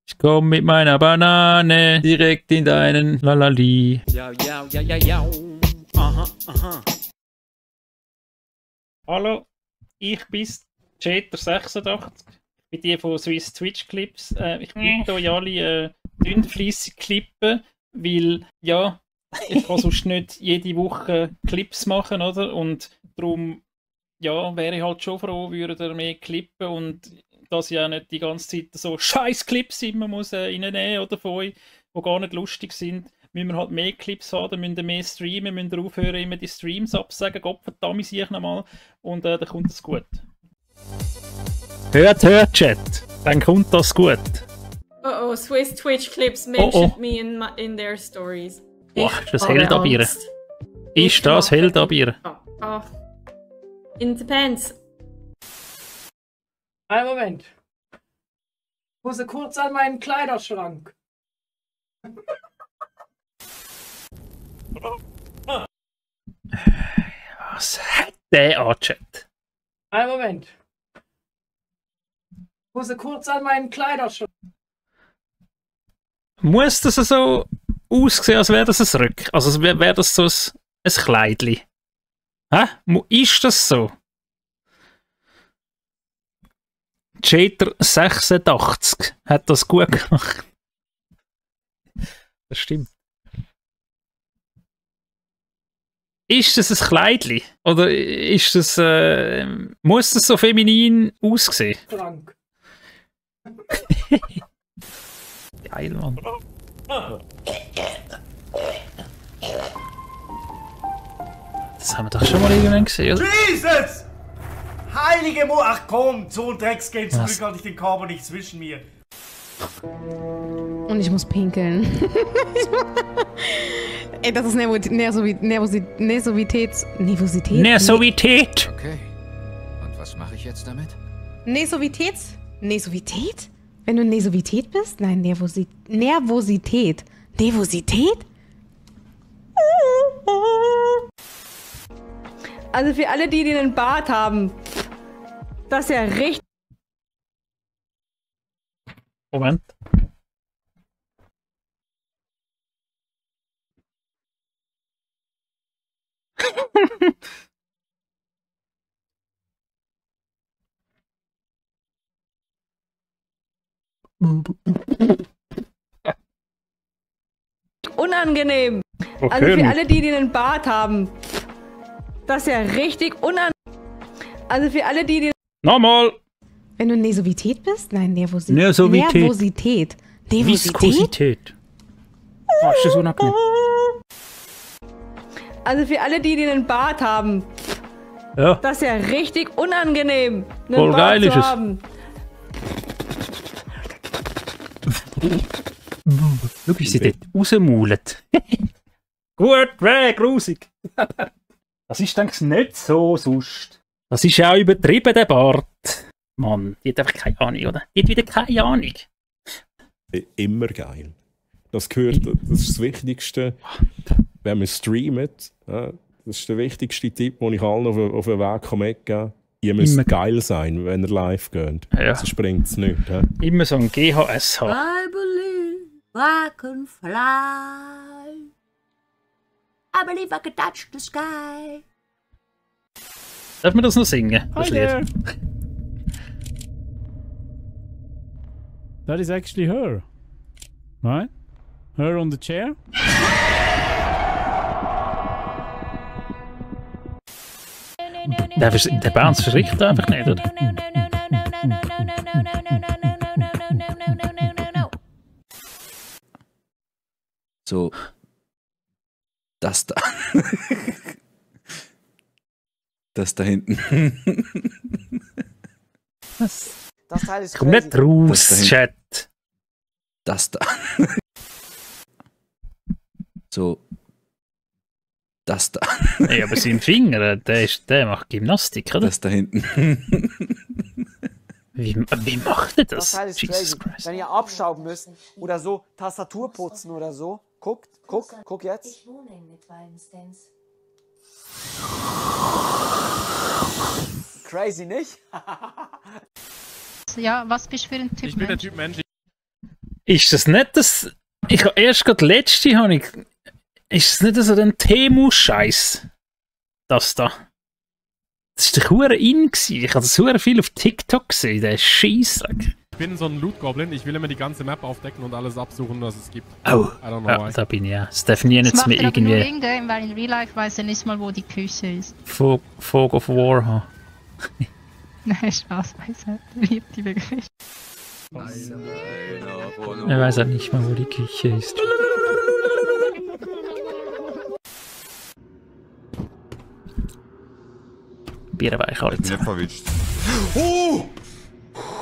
Ich komm mit meiner Banane direkt in deinen Lalali. Ja, ja, ja, ja, ja. Aha, aha. Hallo, ich bin Jeter86. Ich bin die von Swiss Twitch Clips. Ich bitte euch alle fleissig klippen, weil ja, ich kann sonst nicht jede Woche Clips machen, oder? Und darum ja, wäre ich halt schon froh, würde er mehr klippen und dass ich auch nicht die ganze Zeit so scheiß Clips immer muss reinnehmen oder von euch, die gar nicht lustig sind. Müssen wir halt mehr Clips haben, dann müssen wir mehr streamen, müssen wir aufhören, immer die Streams absagen. Gott verdammt, sehe ich nochmal. Und dann kommt das gut. Hört, Chat. Dann kommt das gut. Oh oh, Swiss Twitch Clips mentioned me in their stories. Boah, ist das Heldabier? Ist das Heldabier? Oh. It depends. Einen Moment. Ich muss kurz an meinen Kleiderschrank. Was hat der angechat? Einen Moment. Ich muss kurz an meinen Kleiderschrank. Muss das so aussehen, als wäre das ein Rück? Also wäre das so ein Kleidli? Hä? Ist das so? Jeter86 hat das gut gemacht. Das stimmt. Ist das ein Kleidli? Oder ist das, muss das so feminin aussehen? Schrank. Geil, Mann. Das haben wir doch schon mal irgendwann gesehen, oder? Jesus! Heilige Mo... Ach komm, so ein Drecksgame, zum Glück hatte ich den Körper nicht zwischen mir. Und ich muss pinkeln. Ey, das ist Nervosität. Nervosität! Okay. Und was mache ich jetzt damit? Nervosität? Wenn du Nervosität bist? Nein, Nervosität. Nervosität? Also für alle, die einen Bart haben, das ist ja richtig. Moment. Unangenehm. Okay. Also für alle, die einen Bart haben, das ist ja richtig unangenehm. Also für alle, die Nochmal! Wenn du Nervosität bist? Nein, Nervosität. Nervosität. Viskosität. Oh, ist das unangenehm. Also für alle, die einen Bart haben, Ja. das ist ja richtig unangenehm, einen Voll Bart geil zu ist es. haben. Schau, wie sie dort rausmaulen. Gut, grusig. Das ist, denke ich, nicht so sonst. Das ist ja auch übertrieben, der Bart. Mann, die hat einfach keine Ahnung, oder? Die hat wieder keine Ahnung. Immer geil. Das gehört, das ist das Wichtigste, wenn man streamt. Ja, das ist der wichtigste Tipp, den ich allen auf den Weg mitgeben kann. Ihr müsst geil sein, wenn ihr live geht. Ja. Sonst bringt es nicht. Ja. Immer so ein GHSH. I believe I can fly. I believe I can touch the sky. Darf man das noch singen? Das Lied? That is actually her. Right? Her on the chair? Der Bounce verrickt einfach nicht, oder? So. Das da. Das da hinten. Was? Das Teil ist Komm nicht raus, Das Chat. Das da. So. Das da. Ey, aber sein Finger, der macht Gymnastik, oder? Das da hinten. Wie macht er das? Das Teil ist Jesus crazy. Christ. Wenn ihr abschrauben müsst oder so, Tastatur putzen oder so. Guck jetzt. Ich wohne mit Wallenstens. Crazy, nicht? Ja, was bist du für ein Typ? Ich bin der Typ Mensch. Ist das nicht das... Ich habe erst gerade letzte... Ist das nicht so ein Temu-Scheiß? Das da. Das war der hure in gewesen. Ich habe das hure viel auf TikTok gesehen, der Scheissdreck. Ich bin so ein Loot-Goblin, ich will immer die ganze Map aufdecken und alles absuchen, was es gibt. Oh, I don't know ja, why. da bin ich ja. Das definiert jetzt mir irgendwie... Nur in-game, weil in Real Life weiß er nicht mal, wo die Küche ist. Fog of War haben. Nein, Spaß, weiß er. Liebt die Begriff. Er weiß auch nicht mal, wo die Küche ist. Bierweichholz.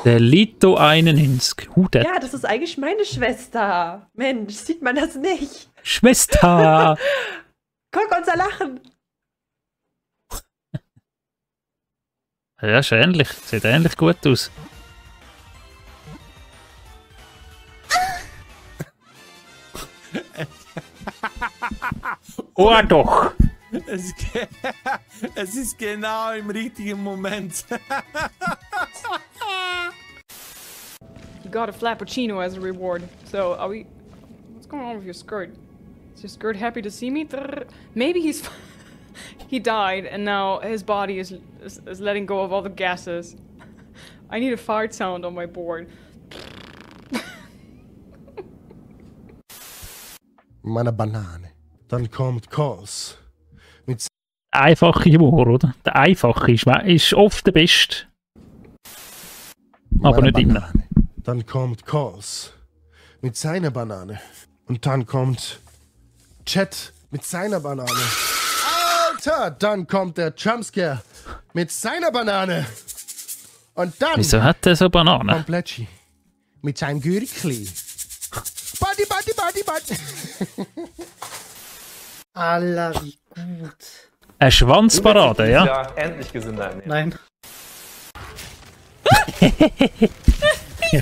Der Lito 91. Der Ja, das ist eigentlich meine Schwester. Mensch, sieht man das nicht? Schwester! Guck, unser Lachen. Ja, ist ähnlich. Sieht ähnlich gut aus. Oh doch! Es ist genau im richtigen Moment. You got a Flappuccino as a reward. So, are we... What's going on with your skirt? Is your skirt happy to see me? Maybe he's... He died, and now his body is letting go of all the gases. I need a fart sound on my board. Meine Banane. Dann kommt Kos. Mit Einfache Humor, oder? Der einfache ist oft der beste. Aber nicht immer. Dann kommt Kos mit seiner Banane. Und dann kommt Chat mit seiner Banane. Alter, dann kommt der Jumpscare mit seiner Banane. Und dann... Wieso hat der so Bananen? Kommt Plätschi mit seinem Gürkli. Buddy, buddy, buddy, buddy. Allah, wie gut. Eine Schwanzparade, ja? Ja, endlich gesünder ernähren. Nein.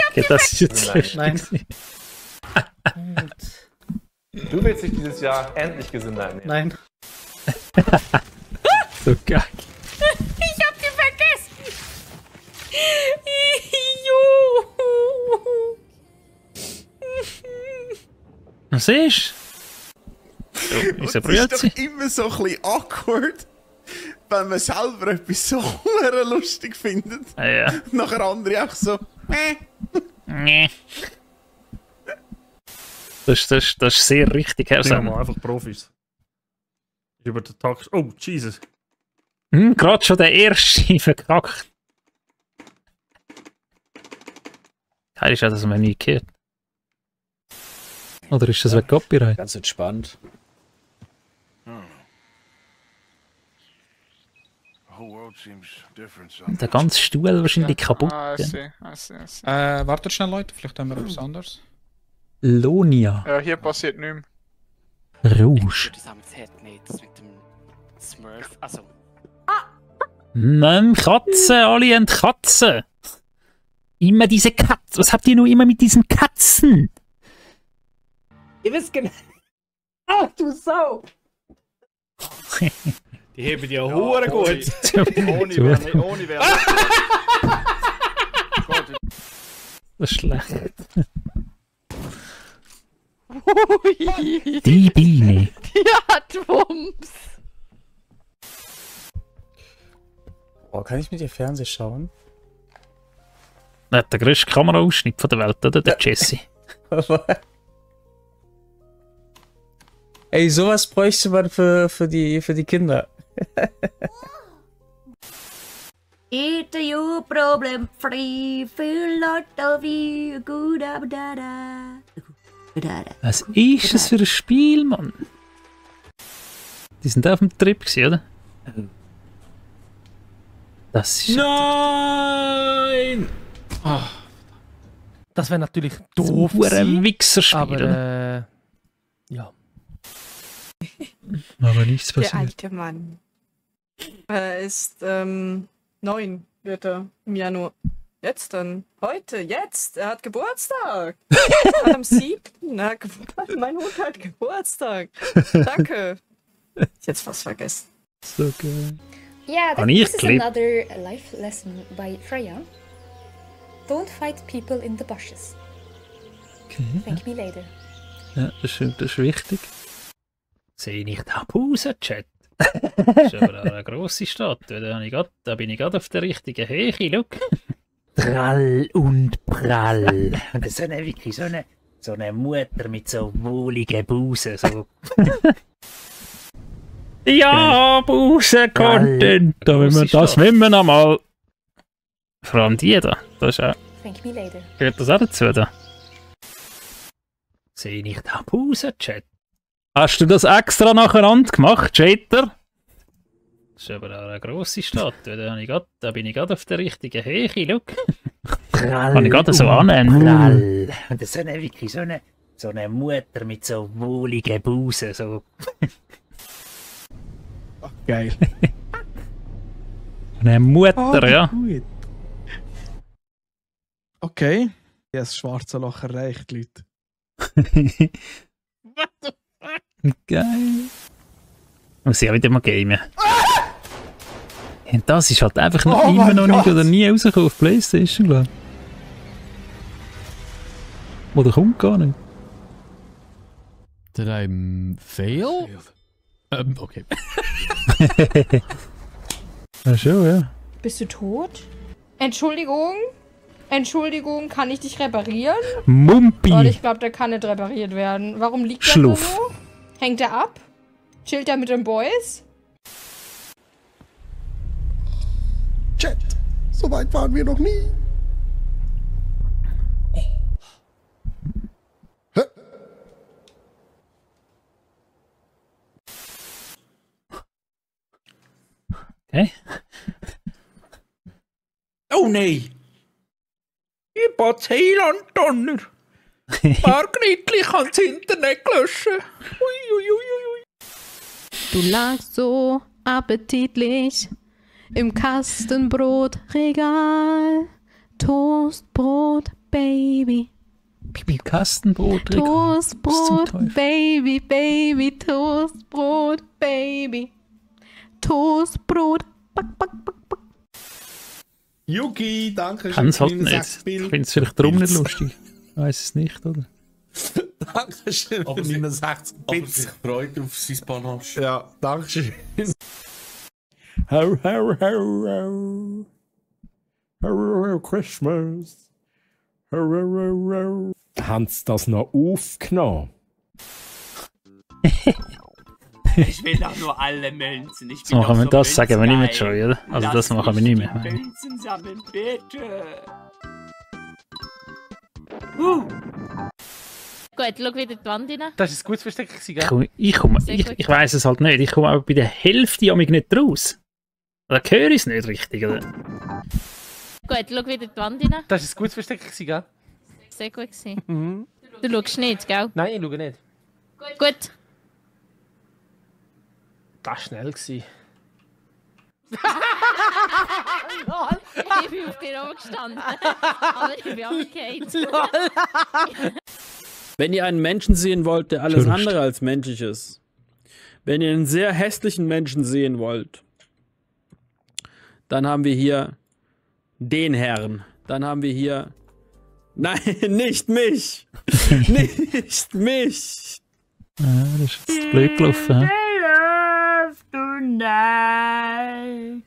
Okay, das ist jetzt lustig. Nein. Du willst dich dieses Jahr endlich gesünder ernähren. Nein. So geil. Ich hab die vergessen. Was ist? So, Es ist doch immer so ein bisschen awkward, wenn man selber etwas so lustig findet. Ah, ja. Nachher andere auch so. Nee. Das ist sehr richtig, Herr Sind wir Sam. mal einfach Profis. Über den Tag. Oh, Jesus. Gerade schon der erste verkackt. Geil ist ja, dass man nie gehört. Oder ist das wegen Copyright? Ganz entspannt. Der ganze Stuhl wahrscheinlich kaputt. I see. Wartet schnell, Leute, vielleicht haben wir etwas anderes. Lonia. Ja, hier passiert nichts Rouge. Das mit dem Smurf. Also. Nein, Katzen, alle haben Katzen. Immer diese Katzen. Was habt ihr nur immer mit diesen Katzen? Ihr wisst genau. Ach du Sau! Die heben ja hure gut. Ohne Werbung. Das ist schlecht. Die Biene. Die hat Wumms. Oh, kann ich mit dir Fernsehen schauen? Er hat den grössten Kameraausschnitt von der Welt, oder? Der Jesse. Ey, sowas bräuchte man für die Kinder. It's you problem free, feel lot of you, good abdada. Was ist das für ein Spiel, Mann? Die sind auf dem Trip gewesen, oder? Das ist... Nein! Oh. Das wäre natürlich doof. So ein Wichserspiel, aber ja. Aber nichts Der passiert. alte Mann. Er ist 9 wird er im Januar. Jetzt dann. Heute, jetzt. Er hat Geburtstag. Er hat am 7. Mein Hund hat Geburtstag. Danke. Ich jetzt fast vergessen. So geil. Yeah, this is another life lesson by Freya. Don't fight people in the bushes. Okay. Thank me later. Ja, das ist wichtig. Sehe ich da Pause, Chat? Das ist aber eine grosse Statue. Da bin ich gerade auf der richtigen Höhe. Schau. Trall und prall. Und so eine Mutter mit so wohligen Busen. So. Ja, Busen-Content! Das wollen wir noch mal. Vor allem die da. Das ist auch. Thank me later. Gehört das auch dazu? Da? Sehe ich da Pause, Chat? Hast du das extra nacheinander gemacht, Chatter? Das ist aber auch eine grosse Statue. Da bin ich gerade auf der richtigen Höhe. Schau. Kann ich gerade so annehmen. Und so eine Mutter mit so wohligen Busen. So. Geil. Eine Mutter, ja. Gut. Okay. Ja, das schwarze Loch erreicht, Leute. Geil. Muss ich auch wieder mal gamen. Und das ist halt einfach immer noch nicht oder nie rausgekommen auf PlayStation, glaube ich. Oder kommt gar nicht. Did I fail? Okay. Ja, schon, ja. Bist du tot? Entschuldigung? Entschuldigung, kann ich dich reparieren? Mumpi! Und ich glaube, der kann nicht repariert werden. Warum liegt er Schluff. so? Hängt er ab? Chillt er mit den Boys? Chat, so weit waren wir noch nie. Okay. Oh nein! Ich bat's Heiland Donner! Margretli kann das Internet löschen! Uiuiuiui! Du lagst so appetitlich im Kastenbrotregal. Toastbrot, Baby. Kastenbrot, Toastbrot, Baby, Baby, Toastbrot, Baby. Toastbrot, back, back, back, back. Yuki, danke Kann es halt nicht. Ich finde es vielleicht darum nicht lustig. Ich weiß es nicht, oder? Dankeschön. Aber 69 Bits. Sich freut auf sein Panache. Ja, dankeschön. Ho, ho, ho, ho. Ho, ho, ho, Christmas. Ho, ho, ho, ho. Haben sie das noch aufgenommen? Ich will doch nur alle Münzen. Ich bin Machen wir so das, sagen wir nicht mehr schon, Münzgeil. oder? Also das Lass machen wir mich nicht mehr. die Münzen sammeln, bitte. Gut, schau wieder die Wand rein. Das ist ein gutes Versteck, gell? Ich weiss es halt nicht. Ich komme aber bei der Hälfte nicht raus. Oder höre ich es nicht richtig, oder? Gut, schau wieder die Wand rein. Das ist ein gutes Versteck, gell? Sehr gut gewesen. Du schaust nicht, gell? Nein, ich schaue nicht. Gut. Das war schnell gewesen. Ich bin auf dir oben gestanden. Aber ich bin abgekehrt. Wenn ihr einen Menschen sehen wollt, der alles andere als menschlich ist, wenn ihr einen sehr hässlichen Menschen sehen wollt, dann haben wir hier den Herrn. Dann haben wir hier... Nein, nicht mich! Nicht mich! Ja, das ist jetzt blöd gelaufen. Tonight.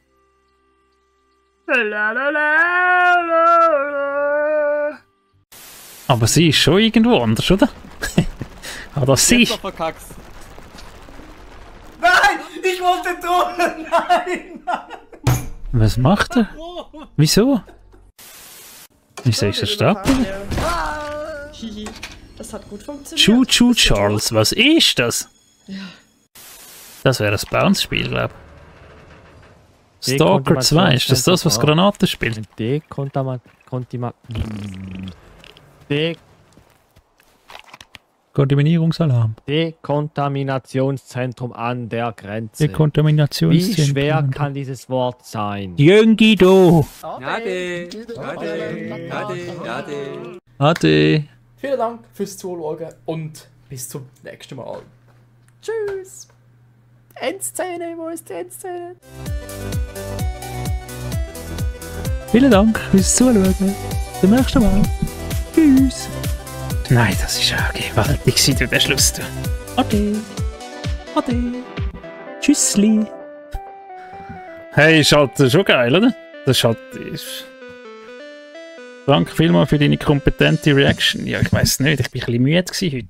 Aber sie ist schon irgendwo anders, oder? Ah, das sie. Nein, ich wollte drohen! Nein! Was macht er? Wieso? Wieso ist er starten? Das hat gut funktioniert. Choo Charles, was ist das? Ja. Das wäre ein Bounce-Spiel, glaube ich. Stalker 2, ist das was Granaten spielt? Kontaminierungsalarm. Dekontaminationszentrum an der Grenze. Dekontaminationszentrum. Wie schwer kann dieses Wort sein? Jöngido. Ade. Ade. Vielen Dank fürs Zuschauen und bis zum nächsten Mal. Tschüss. Endszene, wo ist die Endszene? Vielen Dank fürs Zuschauen. Bis zum nächsten Mal. Tschüss. Nein, das ist ja gewaltig gewesen, der Schluss. Ade. Ade. Tschüssli. Hey, ist halt schon geil, oder? Das ist halt... Danke vielmals für deine kompetente Reaction. Ja, ich weiss nicht, ich war ein bisschen müde heute.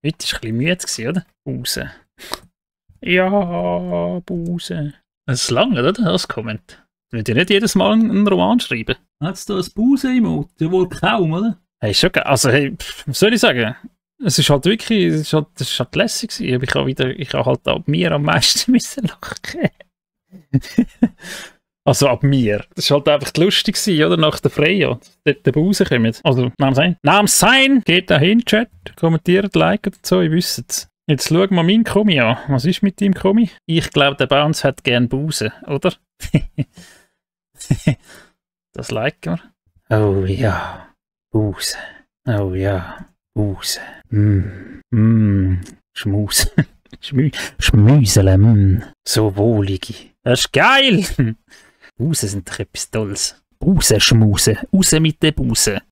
Heute war ein bisschen müde, oder? Buse. Ja, Buse. Das ist lang, oder? Das Comment. Ich würde ja nicht jedes Mal einen Roman schreiben. Hat es da ein Buse-Emote? Ja, wohl kaum, oder? Hey, schon geil. Also, hey, was soll ich sagen? Es ist halt wirklich, es ist halt lässig gewesen. Aber ich habe halt ab mir am meisten müssen lachen. Also ab mir. Das war halt einfach lustig gewesen, oder? Nach der Freya. Dort rauskommen. Also, Namens sein. Geht da hin, Chat. Kommentiert, liket und so, ihr wisst es. Jetzt schauen wir meinen Kommi an. Was ist mit deinem Kommi? Ich glaube, der Bounce hat gern Busen, oder? Das liken wir. Oh ja. Busen. Oh ja. Busen. Schmuse. Schmüsele. So wohlige. Das ist geil. Busen sind doch etwas Tolles. Busen schmusen. Raus mit den Busen.